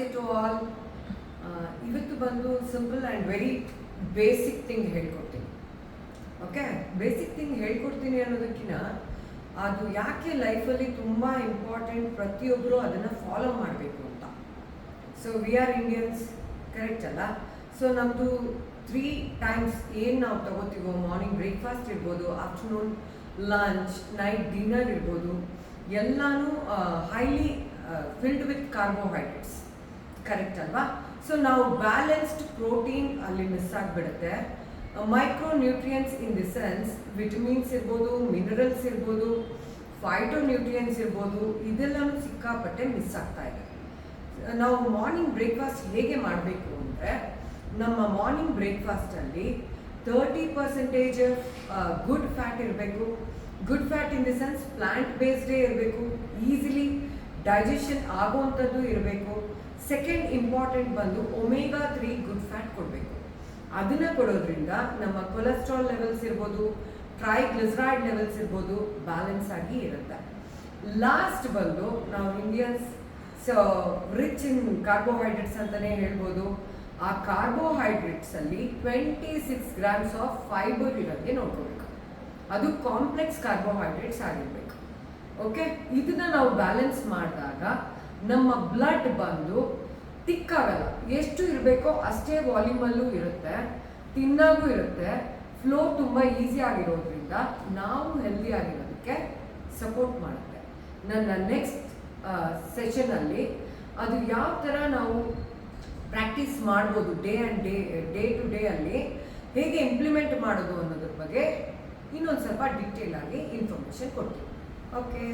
To all, ಇವತ್ತು ಬಂದು simple and very basic thing ಹೇಳ್ಕೊಡ್ತೀನಿ. ಓಕೆ, ಬೇಸಿಕ್ ಥಿಂಗ್ ಹೇಳ್ಕೊಡ್ತೀನಿ ಅನ್ನೋದಕ್ಕಿಂತ ಅದು ಯಾಕೆ ಲೈಫಲ್ಲಿ ತುಂಬ ಇಂಪಾರ್ಟೆಂಟ್, ಪ್ರತಿಯೊಬ್ಬರು ಅದನ್ನು ಫಾಲೋ ಮಾಡಬೇಕು ಅಂತ. So we are Indians, correct ಅಲ್ಲ? ಸೊ ನಮ್ಮದು 3 ಟೈಮ್ಸ್ ಏನು ನಾವು ತಗೋತೀವೋ, ಮಾರ್ನಿಂಗ್ ಬ್ರೇಕ್ಫಾಸ್ಟ್ ಇರ್ಬೋದು, ಆಫ್ಟರ್ನೂನ್ ಲಂಚ್, ನೈಟ್ ಡಿನ್ನರ್ ಇರ್ಬೋದು, ಎಲ್ಲನೂ highly filled with carbohydrates, correct ಅಲ್ವಾ? ಸೊ ನಾವು ಬ್ಯಾಲೆನ್ಸ್ಡ್ ಪ್ರೋಟೀನ್ ಅಲ್ಲಿ ಮಿಸ್ ಆಗಿಬಿಡುತ್ತೆ. Micro nutrients in the sense vitamins ಇರ್ಬೋದು, ಮಿನರಲ್ಸ್ ಇರ್ಬೋದು, ಫೈಟೋ ನ್ಯೂಟ್ರಿಯೆಂಟ್ಸ್ ಇರ್ಬೋದು, ಇದೆಲ್ಲನೂ ಸಿಕ್ಕಾಪಟ್ಟೆ ಮಿಸ್ ಆಗ್ತಾ ಇದೆ. ನಾವು ಮಾರ್ನಿಂಗ್ ಬ್ರೇಕ್ಫಾಸ್ಟ್ ಹೇಗೆ ಮಾಡಬೇಕು ಅಂದರೆ, ನಮ್ಮ ಮಾರ್ನಿಂಗ್ ಬ್ರೇಕ್ಫಾಸ್ಟಲ್ಲಿ 30% ಗುಡ್ ಫ್ಯಾಟ್ ಇರಬೇಕು. Good fat in the sense plant ಬೇಸ್ಡೇ ಇರಬೇಕು, ಈಸಿಲಿ ಡೈಜೆಷನ್ ಆಗುವಂಥದ್ದು ಇರಬೇಕು. ಸೆಕೆಂಡ್ ಇಂಪಾರ್ಟೆಂಟ್ ಬಂದು ಒಮೆಗಾ 3 ಗುಡ್ ಫ್ಯಾಟ್ ಕೊಡಬೇಕು. ಅದನ್ನು ಕೊಡೋದ್ರಿಂದ ನಮ್ಮ ಕೊಲೆಸ್ಟ್ರಾಲ್ ಲೆವೆಲ್ಸ್ ಇರ್ಬೋದು, ಟ್ರೈಗ್ಲಿಸರೈಡ್ ಲೆವೆಲ್ಸ್ ಇರ್ಬೋದು, ಬ್ಯಾಲೆನ್ಸ್ ಆಗಿ ಇರುತ್ತೆ. ಲಾಸ್ಟ್ ಬಂದು ನಾವು ಇಂಡಿಯನ್ಸ್ ರಿಚ್ ಇನ್ ಕಾರ್ಬೋಹೈಡ್ರೇಟ್ಸ್ ಅಂತಲೇ ಹೇಳ್ಬೋದು. ಆ ಕಾರ್ಬೋಹೈಡ್ರೇಟ್ಸಲ್ಲಿ 26 grams ಆಫ್ ಫೈಬರ್ ಇರೋಕ್ಕೆ ನೋಡ್ಕೋಬೇಕು. ಅದು ಕಾಂಪ್ಲೆಕ್ಸ್ ಕಾರ್ಬೋಹೈಡ್ರೇಟ್ಸ್ ಆಗಿರಬೇಕು. ಓಕೆ, ಇದನ್ನ ನಾವು ಬ್ಯಾಲೆನ್ಸ್ ಮಾಡಿದಾಗ ನಮ್ಮ ಬ್ಲಡ್ ಬಂದು ತಿಕ್ಕಾಗಲ್ಲ. ಎಷ್ಟು ಇರಬೇಕೋ ಅಷ್ಟೇ ವಾಲ್ಯೂಮಲ್ಲೂ ಇರುತ್ತೆ, ತಿನ್ನಾಗೂ ಇರುತ್ತೆ, ಫ್ಲೋ ತುಂಬ ಈಸಿ ಆಗಿರೋದ್ರಿಂದ ನಾವು ಹೆಲ್ದಿ ಆಗಿರೋದಕ್ಕೆ ಸಪೋರ್ಟ್ ಮಾಡುತ್ತೆ. ನನ್ನ ನೆಕ್ಸ್ಟ್ ಸೆಷನಲ್ಲಿ ಅದು ಯಾವ ಥರ ನಾವು ಪ್ರಾಕ್ಟೀಸ್ ಮಾಡ್ಬೋದು, ಡೇ ಟು ಡೇ ಅಲ್ಲಿ ಹೇಗೆ ಇಂಪ್ಲಿಮೆಂಟ್ ಮಾಡೋದು ಅನ್ನೋದ್ರ ಬಗ್ಗೆ ಇನ್ನೊಂದು ಸ್ವಲ್ಪ ಡೀಟೇಲ್ ಆಗಿ ಇನ್ಫಾರ್ಮೇಷನ್ ಕೊಡ್ತೀನಿ. ಓಕೆ.